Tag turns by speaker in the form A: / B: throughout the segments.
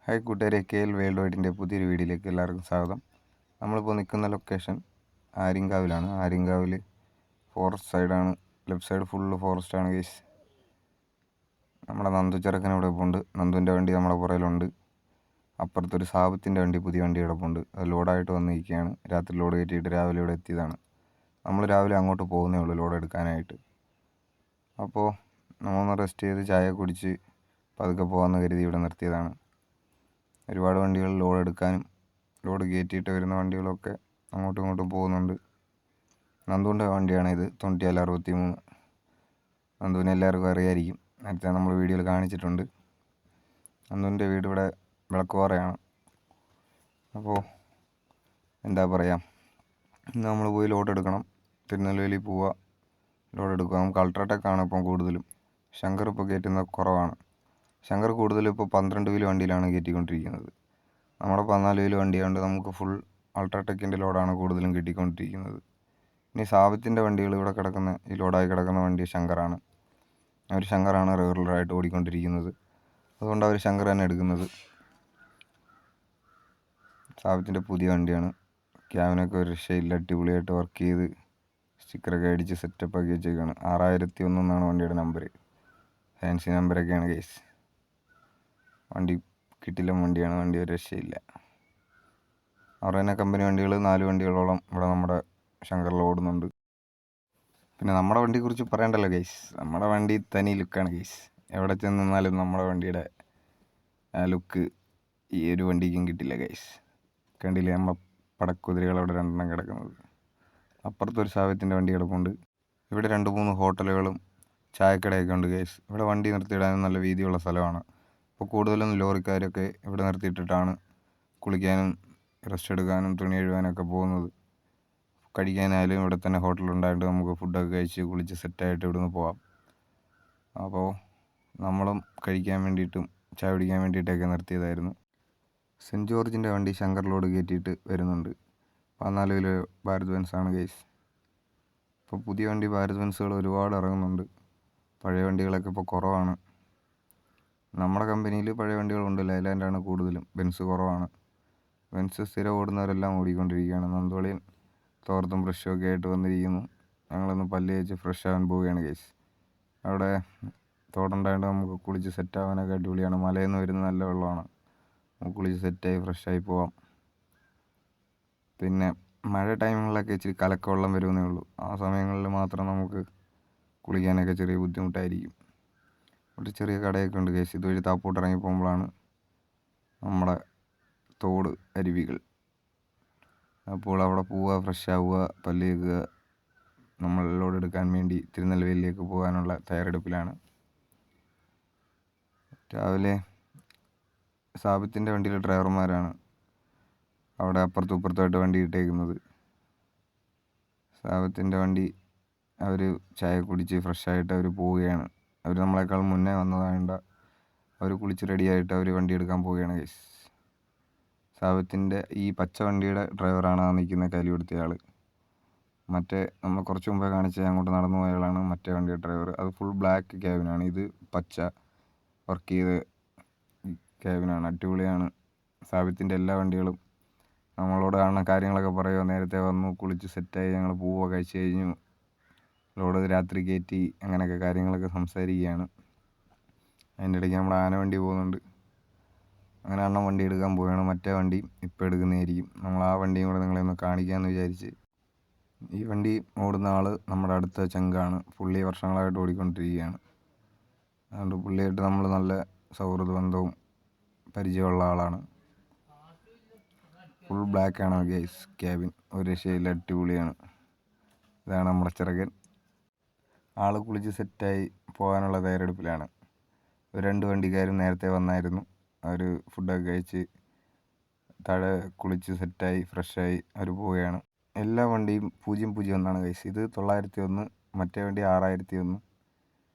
A: Hi കൂട്ടുകാരെ, KL world വൈഡിൻ്റെ പുതിയൊരു വീഡിയോയിലേക്ക് എല്ലാവർക്കും സ്വാഗതം. നമ്മളിപ്പോൾ നിൽക്കുന്ന ലൊക്കേഷൻ ആര്യങ്കാവിലാണ്. ആര്യങ്കാവിൽ ഫോറസ്റ്റ് സൈഡാണ്. ലെഫ്റ്റ് സൈഡ് ഫുള്ള് ഫോറസ്റ്റാണ് ഗൈസ്. നമ്മുടെ നന്ദു ചെറുക്കൻ ഇവിടെ ഉണ്ട്. നന്ദുവിൻ്റെ വണ്ടി നമ്മുടെ പുറയിലുണ്ട്. അപ്പുറത്തൊരു സാബത്തിൻ്റെ വണ്ടി, പുതിയ വണ്ടി കിടപ്പുണ്ട്. അത് ലോഡായിട്ട് വന്നിരിക്കുകയാണ്. രാത്രി ലോഡ് കയറ്റിയിട്ട് രാവിലെ ഇവിടെ എത്തിയതാണ്. നമ്മൾ രാവിലെ അങ്ങോട്ട് പോകുന്നേ ഉള്ളൂ ലോഡ് എടുക്കാനായിട്ട്. അപ്പോൾ നമ്മളൊന്ന് റെസ്റ്റ് ചെയ്ത് ചായ കുടിച്ച് പതുക്കെ പോകാമെന്ന് കരുതി ഇവിടെ നിർത്തിയതാണ്. ഒരുപാട് വണ്ടികൾ ലോഡ് എടുക്കാനും ലോഡ് കയറ്റിയിട്ട് വരുന്ന വണ്ടികളൊക്കെ അങ്ങോട്ടും ഇങ്ങോട്ടും പോകുന്നുണ്ട്. നന്ദുവിൻ്റെ വണ്ടിയാണ് ഇത്, 9763. നന്ദുവിനെ എല്ലാവർക്കും അറിയായിരിക്കും, നേരത്തെ നമ്മൾ വീഡിയോയിൽ കാണിച്ചിട്ടുണ്ട്. നന്ദുവിൻ്റെ വീട് ഇവിടെ വിളക്കുപാറയാണ്. അപ്പോൾ എന്താ പറയുക, ഇന്ന് നമ്മൾ പോയി ലോഡ് എടുക്കണം. തിരുനെൽവേലി പോവുക, ലോഡ് എടുക്കുക. നമുക്ക് അൾട്രാടെക്കാണ് ഇപ്പം കൂടുതലും. ശങ്കർ ഇപ്പോൾ കയറ്റുന്നത് കുറവാണ്. ശങ്കർ കൂടുതലും ഇപ്പോൾ 12 വീല് വണ്ടിയിലാണ് കയറ്റിക്കൊണ്ടിരിക്കുന്നത്. നമ്മുടെ 14 വീല് വണ്ടിയായതുകൊണ്ട് നമുക്ക് ഫുൾ അൾട്രാടെക്കിൻ്റെ ലോഡാണ് കൂടുതലും കിട്ടിക്കൊണ്ടിരിക്കുന്നത്. ഇനി സാബത്തിൻ്റെ വണ്ടികൾ ഇവിടെ കിടക്കുന്ന ഈ ലോഡായി കിടക്കുന്ന വണ്ടി ശങ്കറാണ്. അവർ ശങ്കറാണ് റെഗുലറായിട്ട് ഓടിക്കൊണ്ടിരിക്കുന്നത്. അതുകൊണ്ട് അവർ ശങ്കർ തന്നെ എടുക്കുന്നത്. സാബത്തിൻ്റെ പുതിയ വണ്ടിയാണ്. ക്യാബിനൊക്കെ ഒരു രക്ഷയില്ല, അടിപൊളിയായിട്ട് വർക്ക് ചെയ്ത് സ്റ്റിക്കറൊക്കെ അടിച്ച് സെറ്റപ്പാക്കി വെച്ചേക്കാണ്. 6001 എന്നാണ് വണ്ടിയുടെ നമ്പർ. Fancy നമ്പറൊക്കെയാണ് case. വണ്ടി കിട്ടില്ല വണ്ടിയാണ്, വണ്ടി ഒരു രക്ഷയില്ല. അവരുടെ തന്നെ കമ്പനി വണ്ടികൾ 4 വണ്ടികളോളം ഇവിടെ നമ്മുടെ ശങ്കറിൽ ഓടുന്നുണ്ട്. പിന്നെ നമ്മുടെ വണ്ടിയെക്കുറിച്ച് പറയണ്ടല്ലോ ഗൈസ്, നമ്മുടെ വണ്ടി തനി ലുക്കാണ് ഗൈസ്. എവിടെ ചെന്ന് നിന്നാലും നമ്മുടെ വണ്ടിയുടെ ആ ലുക്ക് ഈ ഒരു വണ്ടിക്കും കിട്ടില്ല ഗൈസ്. കണ്ടില്ലേ നമ്മളെ പടക്കുതിരകൾ അവിടെ 2 കിടക്കുന്നത്. അപ്പുറത്തൊരു സാവത്തിൻ്റെ വണ്ടി കിടപ്പുണ്ട്. ഇവിടെ 2-3 ഹോട്ടലുകളും ചായക്കടയൊക്കെ ഉണ്ട് ഗൈസ്. ഇവിടെ വണ്ടി നിർത്തിയിടാനും നല്ല വീതിയുള്ള സ്ഥലമാണ്. ഇപ്പോൾ കൂടുതലും ലോറിക്കാരൊക്കെ ഇവിടെ നിർത്തിയിട്ടിട്ടാണ് കുളിക്കാനും റെസ്റ്റ് എടുക്കാനും തുണി കഴുകാനൊക്കെ പോകുന്നത്. കഴിക്കാനായാലും ഇവിടെ തന്നെ ഹോട്ടലുണ്ടായിട്ട് നമുക്ക് ഫുഡൊക്കെ കഴിച്ച് കുളിച്ച് സെറ്റായിട്ട് ഇവിടുന്ന് പോകാം. അപ്പോൾ നമ്മളും കഴിക്കാൻ വേണ്ടിയിട്ടും ചായ കുടിക്കാൻ വേണ്ടിയിട്ടൊക്കെ നിർത്തിയതായിരുന്നു. സെൻറ്റ് ജോർജിൻ്റെ വണ്ടി ശങ്കർ ലോഡ് കയറ്റിയിട്ട് വരുന്നുണ്ട്. 14 വീല് ഭാരത് ബെൻസാണ് ഗൈസ്. ഇപ്പോൾ പുതിയ വണ്ടി ഭാരത് ബെൻസുകൾ ഒരുപാട് ഇറങ്ങുന്നുണ്ട്. പഴയ വണ്ടികളൊക്കെ ഇപ്പോൾ കുറവാണ്. നമ്മുടെ കമ്പനിയിൽ പഴയ വണ്ടികളുണ്ട്, ലൈലാൻഡാണ് കൂടുതലും, ബെൻസ് കുറവാണ്. ബെൻസ് സ്ഥിരം ഓടുന്നവരെല്ലാം ഓടിക്കൊണ്ടിരിക്കുകയാണ്. നന്ദോളിയൻ തോർത്തും ബ്രഷും ഒക്കെ ആയിട്ട് വന്നിരിക്കുന്നു. ഞങ്ങളൊന്ന് പല്ല് തേച്ച് ഫ്രഷ് ആവാൻ പോവുകയാണ് ഗൈസ്. അവിടെ തോടുണ്ടായതുകൊണ്ട് നമുക്ക് കുളിച്ച് സെറ്റാവാനൊക്കെ അടിപൊളിയാണ്. മലയിൽ നിന്ന് വരുന്ന നല്ല വെള്ളമാണ്. നമുക്ക് കുളിച്ച് സെറ്റായി ഫ്രഷായി പോവാം. പിന്നെ മഴ ടൈമുകളിലൊക്കെ ഇച്ചിരി കലക്ക വെള്ളം വരുമെന്നേ ഉള്ളൂ. ആ സമയങ്ങളിൽ മാത്രം നമുക്ക് കുളിക്കാനൊക്കെ ചെറിയ ബുദ്ധിമുട്ടായിരിക്കും. ഒരു ചെറിയ കടയൊക്കെ ഉണ്ട് ഗൈസ്. ഇതുവഴി താപ്പോട്ട് ഇറങ്ങി പോകുമ്പോഴാണ് നമ്മുടെ തോട് അരുവികൾ. അപ്പോൾ അവിടെ പോവുക, ഫ്രഷ് ആവുക, പല്ല് തേക്കുക. നമ്മൾ ലോഡ് എടുക്കാൻ വേണ്ടി തിരുനെൽവേലിയിലേക്ക് പോകാനുള്ള തയ്യാറെടുപ്പിലാണ്. രാവിലെ സാബിത്തിൻ്റെ വണ്ടിയിലെ ഡ്രൈവർമാരാണ് അവിടെ അപ്പുറത്തും ഇപ്പുറത്തുമായിട്ട് വണ്ടി ഇട്ടേക്കുന്നത്. സാബത്തിൻ്റെ വണ്ടി അവർ ചായ കുടിച്ച് ഫ്രഷായിട്ട് അവർ പോവുകയാണ്. അവർ നമ്മളെക്കാൾ മുന്നേ വന്നതായതുകൊണ്ട് അവർ കുളിച്ച് റെഡിയായിട്ട് അവർ വണ്ടി എടുക്കാൻ പോവുകയാണ് ഗൈസ്. സാബത്തിൻ്റെ ഈ പച്ച വണ്ടിയുടെ ഡ്രൈവറാണ് ആ നിൽക്കുന്ന കലി കൊടുത്ത ആൾ. മറ്റേ നമ്മൾ കുറച്ച് മുമ്പേ കാണിച്ച അങ്ങോട്ട് നടന്നു പോയ ആളാണ് മറ്റേ വണ്ടിയുടെ ഡ്രൈവർ. അത് ഫുൾ ബ്ലാക്ക് ക്യാബിനാണ്. ഇത് പച്ച വർക്ക് ചെയ്ത് ക്യാബിനാണ്. അടിപൊളിയാണ്. സാബിത്തിൻ്റെ എല്ലാ വണ്ടികളും നമ്മളോട് കാണുന്ന കാര്യങ്ങളൊക്കെ പറയുക. നേരത്തെ വന്നു, കുളിച്ച് സെറ്റായി, ഞങ്ങൾ പോവുക, കഴിച്ച് കഴിഞ്ഞു, ലോഡ് രാത്രി കയറ്റി, അങ്ങനെയൊക്കെ കാര്യങ്ങളൊക്കെ സംസാരിക്കുകയാണ്. അതിൻ്റെ ഇടയ്ക്ക് നമ്മുടെ ആന വണ്ടി പോകുന്നുണ്ട്. അങ്ങനെ അണ്ണൻ വണ്ടി എടുക്കാൻ പോവുകയാണ്. മറ്റേ വണ്ടി ഇപ്പോൾ എടുക്കുന്നതായിരിക്കും. നമ്മൾ ആ വണ്ടിയും കൂടെ നിങ്ങളെ ഒന്ന് കാണിക്കാമെന്ന് വിചാരിച്ച്. ഈ വണ്ടി ഓടുന്ന ആൾ നമ്മുടെ അടുത്ത ചങ്കാണ്. പുള്ളി വർഷങ്ങളായിട്ട് ഓടിക്കൊണ്ടിരിക്കുകയാണ്. അതുകൊണ്ട് പുള്ളിയായിട്ട് നമ്മൾ നല്ല സൗഹൃദ ബന്ധവും പരിചയമുള്ള ആളാണ്. ഫുൾ ബ്ലാക്കാണ് ഗൈസ് ക്യാബിൻ, ഒരു രക്ഷയില്ല, അടിപൊളിയാണ്. ഇതാണ് നമ്മുടെ ചെറുക്കൻ. ആൾ കുളിച്ച് സെറ്റായി പോകാനുള്ള തയ്യാറെടുപ്പിലാണ്. 2 വണ്ടിക്കാരും നേരത്തെ വന്നായിരുന്നു. അവർ ഫുഡൊക്കെ കഴിച്ച് താഴെ കുളിച്ച് സെറ്റായി ഫ്രഷായി അവർ പോവുകയാണ്. എല്ലാ വണ്ടിയും 001 ഗൈസ്. ഇത് 901, മറ്റേ വണ്ടി 6001.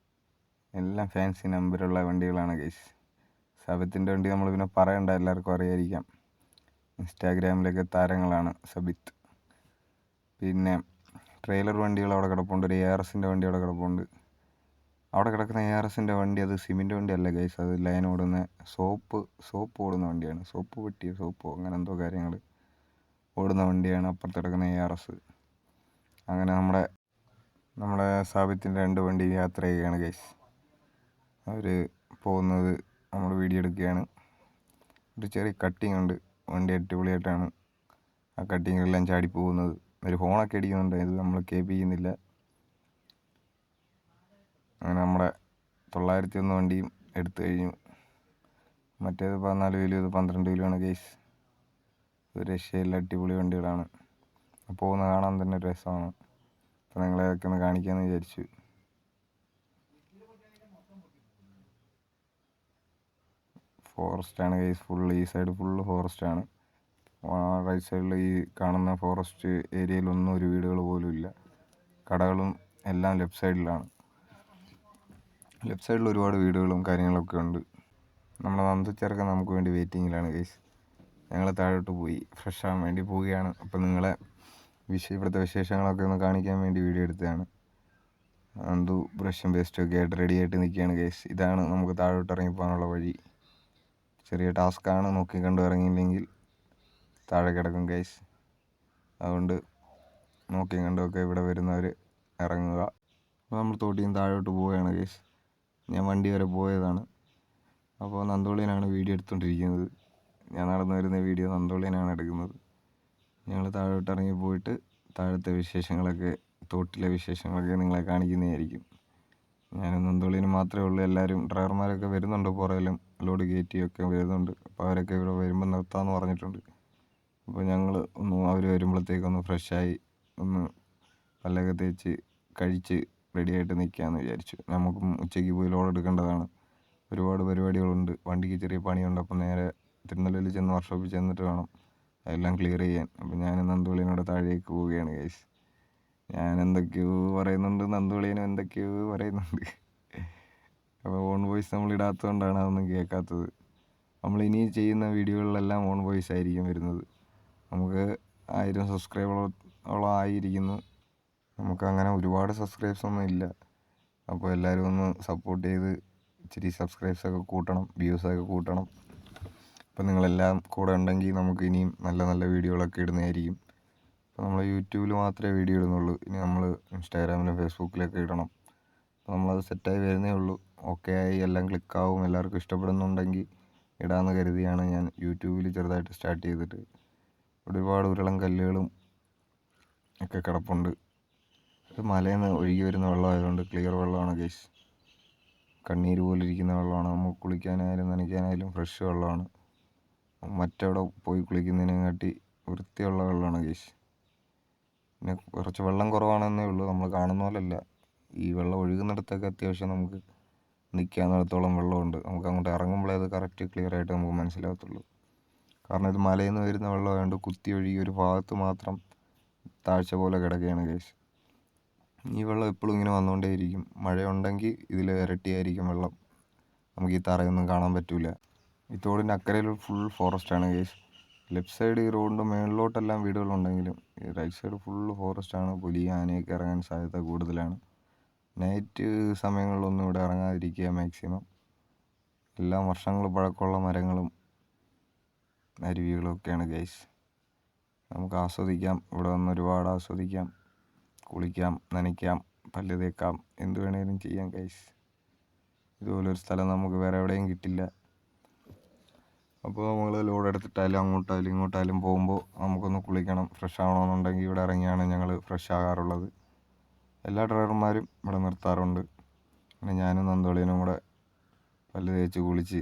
A: എല്ലാം ഫാൻസി നമ്പറുള്ള വണ്ടികളാണ് ഗൈസ്. സബിത്തിൻ്റെ വണ്ടി നമ്മൾ പിന്നെ പറയണ്ട, എല്ലാവർക്കും അറിയായിരിക്കാം. ഇൻസ്റ്റാഗ്രാമിലൊക്കെ താരങ്ങളാണ് സബിത്ത്. പിന്നെ ട്രെയിലർ വണ്ടികൾ അവിടെ കിടപ്പുണ്ട്. ഒരു ARSൻ്റെ വണ്ടി അവിടെ കിടപ്പുണ്ട്. അവിടെ കിടക്കുന്ന ARSൻ്റെ വണ്ടി അത് സിമെൻറ്റ് വണ്ടി അല്ല ഗൈസ്, അത് ലൈൻ ഓടുന്ന സോപ്പ് ഓടുന്ന വണ്ടിയാണ്. സോപ്പ് പെട്ടിയോ സോപ്പോ അങ്ങനെ എന്തോ കാര്യങ്ങൾ ഓടുന്ന വണ്ടിയാണ് അപ്പുറത്ത് കിടക്കുന്ന ARS. അങ്ങനെ നമ്മുടെ സാബിത്തിൻ്റെ 2 വണ്ടി യാത്ര ചെയ്യുകയാണ് ഗൈസ്. അവർ പോകുന്നത് നമ്മൾ വീഡിയോ എടുക്കുകയാണ്. ഒരു ചെറിയ കട്ടിങ് ഉണ്ട്, വണ്ടി അടിപൊളിയായിട്ടാണ് ആ കട്ടിങ്ങെല്ലാം ചാടി പോകുന്നത്. ഒരു ഹോണൊക്കെ അടിക്കുന്നുണ്ട്, ഇത് നമ്മൾ കേൾപ്പിക്കുന്നില്ല. അങ്ങനെ നമ്മുടെ 901 വണ്ടിയും എടുത്തു കഴിഞ്ഞു. മറ്റേത് 14 വീലും ഇത് 12 വീലുമാണ് ഗൈസ്. ഒരു രക്ഷയില്ല, അടിപൊളി വണ്ടികളാണ്. പോകുന്ന കാണാൻ തന്നെ ഒരു രസമാണ്. അപ്പോൾ നിങ്ങളെയൊക്കെ ഒന്ന് കാണിക്കാമെന്ന് വിചാരിച്ചു. ഫോറസ്റ്റാണ് ഗൈസ്, ഈ സൈഡ് ഫുള്ള് ഫോറസ്റ്റാണ്. റൈറ്റ് സൈഡിൽ ഈ കാണുന്ന ഫോറസ്റ്റ് ഏരിയയിലൊന്നും ഒരു വീടുകൾ പോലും ഇല്ല. കടകളും എല്ലാം ലെഫ്റ്റ് സൈഡിലാണ്. ലെഫ്റ്റ് സൈഡിൽ ഒരുപാട് വീടുകളും കാര്യങ്ങളൊക്കെ ഉണ്ട്. നമ്മുടെ നന്ദുച്ചേർക്കൻ നമുക്ക് വേണ്ടി വെയിറ്റിങ്ങിലാണ് ഗൈസ്. ഞങ്ങൾ താഴോട്ട് പോയി ഫ്രഷ് ആകാൻ വേണ്ടി പോവുകയാണ്. അപ്പോൾ നിങ്ങളെ ഇവിടുത്തെ വിശേഷങ്ങളൊക്കെ ഒന്ന് കാണിക്കാൻ വേണ്ടി വീഡിയോ എടുത്തതാണ്. നന്ദു ബ്രഷും പേസ്റ്റും ഒക്കെ ആയിട്ട് റെഡി ആയിട്ട് നിൽക്കുകയാണ് ഗൈസ്. ഇതാണ് നമുക്ക് താഴോട്ട് ഇറങ്ങി പോകാനുള്ള വഴി. ചെറിയ ടാസ്ക്കാണ്, നോക്കി കണ്ടു ഇറങ്ങിയില്ലെങ്കിൽ താഴെ കിടക്കും ഗൈസ്. അതുകൊണ്ട് നോക്കി കണ്ടൊക്കെ ഇവിടെ വരുന്നവർ ഇറങ്ങുക. അപ്പോൾ നമ്മൾ തോട്ടിയും താഴോട്ട് പോവുകയാണ് ഗൈസ്. ഞാൻ വണ്ടി വരെ പോയതാണ്. അപ്പോൾ നന്ദോളിയനാണ് വീഡിയോ എടുത്തുകൊണ്ടിരിക്കുന്നത്. ഞാൻ നടന്നു വരുന്ന വീഡിയോ നന്ദോളിയനാണ് എടുക്കുന്നത്. ഞങ്ങൾ താഴോട്ട് ഇറങ്ങി പോയിട്ട് താഴത്തെ വിശേഷങ്ങളൊക്കെ, തോട്ടിലെ വിശേഷങ്ങളൊക്കെ നിങ്ങളെ കാണിക്കുന്നതായിരിക്കും. ഞാനും നന്ദോളിയനും മാത്രമേ ഉള്ളൂ. എല്ലാവരും ഡ്രൈവർമാരൊക്കെ വരുന്നുണ്ട്, പുറകിലും ലോഡ് കയറ്റിയൊക്കെ വരുന്നുണ്ട്. അപ്പോൾ അവരൊക്കെ ഇവിടെ വരുമ്പോൾ നിർത്താമെന്ന് പറഞ്ഞിട്ടുണ്ട്. അപ്പോൾ ഞങ്ങൾ അവർ വരുമ്പോഴത്തേക്കൊന്ന് ഫ്രഷായി ഒന്ന് പല്ലൊക്കെ തേച്ച് കഴിച്ച് റെഡിയായിട്ട് നിൽക്കാമെന്ന് വിചാരിച്ചു. നമുക്കും ഉച്ചയ്ക്ക് പോയി ലോഡ് എടുക്കേണ്ടതാണ്. ഒരുപാട് പരിപാടികളുണ്ട്, വണ്ടിക്ക് ചെറിയ പണിയുണ്ട്. അപ്പം നേരെ തിരുനെല്ലിയിൽ ചെന്ന് വർക്ക്ഷോപ്പിൽ ചെന്നിട്ട് വേണം അതെല്ലാം ക്ലിയർ ചെയ്യാൻ. അപ്പോൾ ഞാൻ നന്ദുവളിയനോട് താഴേക്ക് പോവുകയാണ് ഗൈസ്. ഞാൻ എന്തൊക്കെയോ പറയുന്നുണ്ട്, നന്ദുവളിയനും എന്തൊക്കെയോ പറയുന്നുണ്ട്. അപ്പോൾ ഓൺ വോയിസ് നമ്മൾ ഇടാത്തതുകൊണ്ടാണ് അതൊന്നും കേൾക്കാത്തത്. നമ്മൾ ഇനി ചെയ്യുന്ന വീഡിയോകളിലെല്ലാം ഓൺ വോയിസ് ആയിരിക്കും വരുന്നത്. നമുക്ക് 1000 സബ്സ്ക്രൈബറോളം ആയിരിക്കുന്നു. നമുക്ക് അങ്ങനെ ഒരുപാട് സബ്സ്ക്രൈബ്സൊന്നും ഇല്ല. അപ്പോൾ എല്ലാവരും ഒന്ന് സപ്പോർട്ട് ചെയ്ത് ഇച്ചിരി സബ്സ്ക്രൈബ്സൊക്കെ കൂട്ടണം, വ്യൂസൊക്കെ കൂട്ടണം. അപ്പോൾ നിങ്ങളെല്ലാം കൂടെ ഉണ്ടെങ്കിൽ നമുക്ക് ഇനിയും നല്ല നല്ല വീഡിയോകളൊക്കെ ഇടുന്നതായിരിക്കും. അപ്പോൾ നമ്മൾ യൂട്യൂബിൽ മാത്രമേ വീഡിയോ ഇടുന്നുള്ളൂ. ഇനി നമ്മൾ ഇൻസ്റ്റാഗ്രാമിലും ഫേസ്ബുക്കിലൊക്കെ ഇടണം. അപ്പോൾ നമ്മളത് സെറ്റായി വരുന്നേ ഉള്ളൂ. ഓക്കെ ആയി, എല്ലാം ക്ലിക്കാവും, എല്ലാവർക്കും ഇഷ്ടപ്പെടുന്നുണ്ടെങ്കിൽ ഇടാമെന്ന് കരുതിയാണ് ഞാൻ യൂട്യൂബിൽ ചെറുതായിട്ട് സ്റ്റാർട്ട് ചെയ്തിട്ട്. ഒരുപാട് ഉരുളം കല്ലുകളും ഒക്കെ കിടപ്പുണ്ട്. ഇത് മലയിൽ നിന്ന് ഒഴുകി വരുന്ന വെള്ളമായതുകൊണ്ട് ക്ലിയർ വെള്ളമാണ് ഗൈസ്. കണ്ണീര് പോലെ ഇരിക്കുന്ന വെള്ളമാണ്. നമുക്ക് കുളിക്കാനായാലും നനയ്ക്കാനായാലും ഫ്രഷ് വെള്ളമാണ്. മറ്റവിടെ പോയി കുളിക്കുന്നതിനെക്കാട്ടി വൃത്തിയുള്ള വെള്ളമാണ് ഗൈസ്. പിന്നെ കുറച്ച് വെള്ളം കുറവാണെന്നേ ഉള്ളൂ, നമ്മൾ കാണുന്ന പോലെയല്ല. ഈ വെള്ളം ഒഴുകുന്നിടത്തൊക്കെ അത്യാവശ്യം നമുക്ക് നിൽക്കാവുന്നിടത്തോളം വെള്ളമുണ്ട്. നമുക്ക് അങ്ങോട്ട് ഇറങ്ങുമ്പോഴേ അത് കറക്റ്റ് ക്ലിയർ ആയിട്ട് നമുക്ക് മനസ്സിലാകത്തുള്ളൂ. കാരണം ഇത് മലയിൽ നിന്ന് വരുന്ന വെള്ളമായതുകൊണ്ട് കുത്തി ഒഴുകി ഒരു ഭാഗത്ത് മാത്രം താഴ്ച പോലെ കിടക്കുകയാണ് ഗൈസ്. ഈ വെള്ളം എപ്പോഴും ഇങ്ങനെ വന്നുകൊണ്ടേയിരിക്കും. മഴയുണ്ടെങ്കിൽ ഇതിൽ ഇരട്ടിയായിരിക്കും വെള്ളം. നമുക്ക് ഈ തറയൊന്നും കാണാൻ പറ്റില്ല. ഈ തോടിൻ്റെ അക്കരയിൽ ഫുൾ ഫോറസ്റ്റാണ് ഗൈസ്. ലെഫ്റ്റ് സൈഡ് ഈ റോഡിൻ്റെ മേളിലോട്ടെല്ലാം വീടുകളുണ്ടെങ്കിലും ഈ റൈറ്റ് സൈഡ് ഫുള്ള് ഫോറസ്റ്റാണ്. പുലി, ആനയൊക്കെ ഇറങ്ങാൻ സാധ്യത കൂടുതലാണ്. നൈറ്റ് സമയങ്ങളിലൊന്നും ഇവിടെ ഇറങ്ങാതിരിക്കുക മാക്സിമം. എല്ലാം വർഷങ്ങൾ പഴക്കമുള്ള മരങ്ങളും അരുവികളും ഒക്കെയാണ് ഗൈസ്. നമുക്ക് ആസ്വദിക്കാം, ഇവിടെ വന്ന് ഒരുപാട് ആസ്വദിക്കാം. കുളിക്കാം, നനയ്ക്കാം, പല്ല് തേക്കാം, എന്ത് വേണേലും ചെയ്യാം ഗൈസ്. ഇതുപോലൊരു സ്ഥലം നമുക്ക് വേറെ എവിടെയും കിട്ടില്ല. അപ്പോൾ നമ്മൾ ലോഡ് എടുത്തിട്ടായാലും അങ്ങോട്ടായാലും ഇങ്ങോട്ടായാലും പോകുമ്പോൾ നമുക്കൊന്ന് കുളിക്കണം, ഫ്രഷ് ആവണമെന്നുണ്ടെങ്കിൽ ഇവിടെ ഇറങ്ങിയാണ് ഞങ്ങൾ ഫ്രഷ് ആകാറുള്ളത്. എല്ലാ ഡ്രൈവർമാരും ഇവിടെ നിർത്താറുണ്ട്. പിന്നെ ഞാനും നന്ദോളിയനും കൂടെ പല്ല് തേച്ച് കുളിച്ച്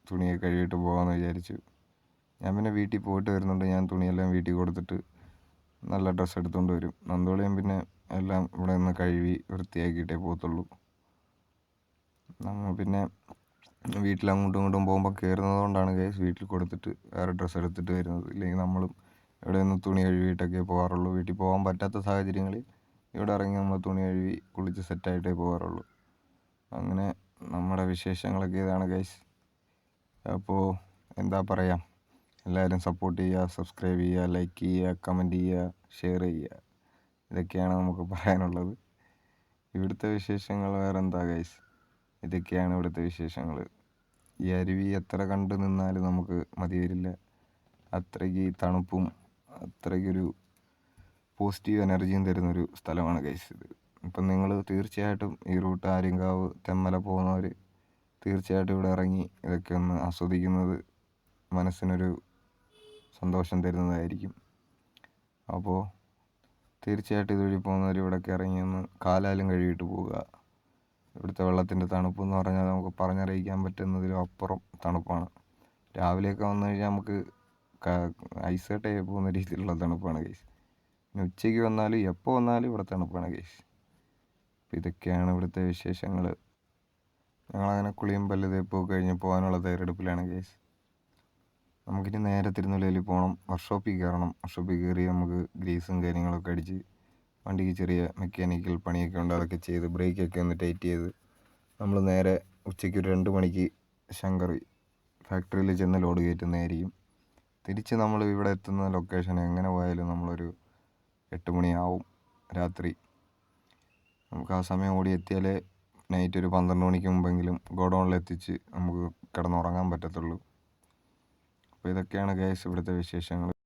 A: തുണിയൊക്കെ കഴുകിയിട്ട് പോകാമെന്ന് വിചാരിച്ചു. ഞാൻ പിന്നെ വീട്ടിൽ പോയിട്ട് വരുന്നുണ്ട്. ഞാൻ തുണിയെല്ലാം വീട്ടിൽ കൊടുത്തിട്ട് നല്ല ഡ്രസ്സ് എടുത്തുകൊണ്ട് വരും. നന്ദോളിയൻ പിന്നെ എല്ലാം ഇവിടെ നിന്ന് കഴുകി വൃത്തിയാക്കിയിട്ടേ പോകത്തുള്ളൂ. നമ്മൾ പിന്നെ വീട്ടിൽ അങ്ങോട്ടും ഇങ്ങോട്ടും പോകുമ്പോൾ കയറുന്നത് കൊണ്ടാണ് ഗൈസ് വീട്ടിൽ കൊടുത്തിട്ട് വേറെ ഡ്രസ്സ് എടുത്തിട്ട് വരുന്നത്. ഇല്ലെങ്കിൽ നമ്മളും ഇവിടെ നിന്ന് തുണി കഴുകിയിട്ടൊക്കെ പോകാറുള്ളൂ. വീട്ടിൽ പോകാൻ പറ്റാത്ത സാഹചര്യങ്ങളിൽ ഇവിടെ ഇറങ്ങി നമ്മൾ തുണി കഴുകി കുളിച്ച് സെറ്റായിട്ടേ പോകാറുള്ളൂ. അങ്ങനെ നമ്മുടെ വിശേഷങ്ങളൊക്കെ ഇതാണ് ഗൈസ്. അപ്പോൾ എന്താ പറയുക, എല്ലാവരും സപ്പോർട്ട് ചെയ്യുക, സബ്സ്ക്രൈബ് ചെയ്യുക, ലൈക്ക് ചെയ്യുക, കമൻറ്റ് ചെയ്യുക, ഷെയർ ചെയ്യുക. ഇതൊക്കെയാണ് നമുക്ക് പറയാനുള്ളത്. ഇവിടുത്തെ വിശേഷങ്ങൾ വേറെ എന്താ ഗൈസ്. ഇതൊക്കെയാണ് ഇവിടുത്തെ വിശേഷങ്ങൾ. ഈ അരുവി എത്ര കണ്ടു നിന്നാലും നമുക്ക് മതി വരില്ല. അത്രയ്ക്ക് തണുപ്പും അത്രയ്ക്കൊരു പോസിറ്റീവ് എനർജിയും തരുന്നൊരു സ്ഥലമാണ് ഗൈസ് ഇത്. ഇപ്പം നിങ്ങൾ തീർച്ചയായിട്ടും ഈ റൂട്ട് ആര്യങ്കാവ് തെന്മല പോകുന്നവർ തീർച്ചയായിട്ടും ഇവിടെ ഇറങ്ങി ഇതൊക്കെ ഒന്ന് ആസ്വദിക്കുന്നത് മനസ്സിനൊരു സന്തോഷം തരുന്നതായിരിക്കും. അപ്പോൾ തീർച്ചയായിട്ടും ഇതുവഴി പോകുന്നവർ ഇവിടെയൊക്കെ ഇറങ്ങി ഒന്ന് കാലാലും കഴുകിയിട്ട് പോവുക. ഇവിടുത്തെ വെള്ളത്തിൻ്റെ തണുപ്പ് എന്ന് പറഞ്ഞാൽ നമുക്ക് പറഞ്ഞറിയിക്കാൻ പറ്റുന്നതിലും അപ്പുറം തണുപ്പാണ്. രാവിലെയൊക്കെ വന്നു കഴിഞ്ഞാൽ നമുക്ക് ഐസ് കട്ടയായി പോകുന്ന രീതിയിലുള്ള തണുപ്പാണ് ഗൈസ്. പിന്നെ ഉച്ചയ്ക്ക് വന്നാലും എപ്പോൾ വന്നാലും ഇവിടെ തണുപ്പാണ് ഗൈസ്. അപ്പോൾ ഇതൊക്കെയാണ് ഇവിടുത്തെ വിശേഷങ്ങൾ. ഞങ്ങളങ്ങനെ കുളിയും പല്ല് തേപ്പൊക്കെ കഴിഞ്ഞ് പോകാനുള്ള തയ്യാറെടുപ്പിലാണ് ഗൈസ്. നമുക്കിനി നേരെ തിരുനെല്ലിയിൽ പോകണം. വർക്ക്ഷോപ്പിൽ കയറണം. വർക്ക്ഷോപ്പിൽ കയറി നമുക്ക് ഗ്രീസും കാര്യങ്ങളൊക്കെ അടിച്ച് വണ്ടിക്ക് ചെറിയ മെക്കാനിക്കൽ പണിയൊക്കെ ഉണ്ട്, അതൊക്കെ ചെയ്ത് ബ്രേക്കൊക്കെ ഒന്ന് ടൈറ്റ് ചെയ്ത് നമ്മൾ നേരെ ഉച്ചയ്ക്ക് ഒരു 2 മണിക്ക് ശങ്കർ ഫാക്ടറിയിൽ ചെന്ന് ലോഡ് കയറ്റുന്നതായിരിക്കും. തിരിച്ച് നമ്മൾ ഇവിടെ എത്തുന്ന ലൊക്കേഷൻ എങ്ങനെ പോയാലും നമ്മളൊരു 8 മണിയാവും രാത്രി. നമുക്ക് ആ സമയം ഓടി എത്തിയാലേ നൈറ്റ് ഒരു 12 മണിക്ക് മുമ്പെങ്കിലും ഗോഡൗണിലെത്തിച്ച് നമുക്ക് കിടന്നുറങ്ങാൻ പറ്റത്തുള്ളൂ. അപ്പോൾ ഇതൊക്കെയാണ് ഗൈസ് ഇവിടുത്തെ വിശേഷങ്ങൾ.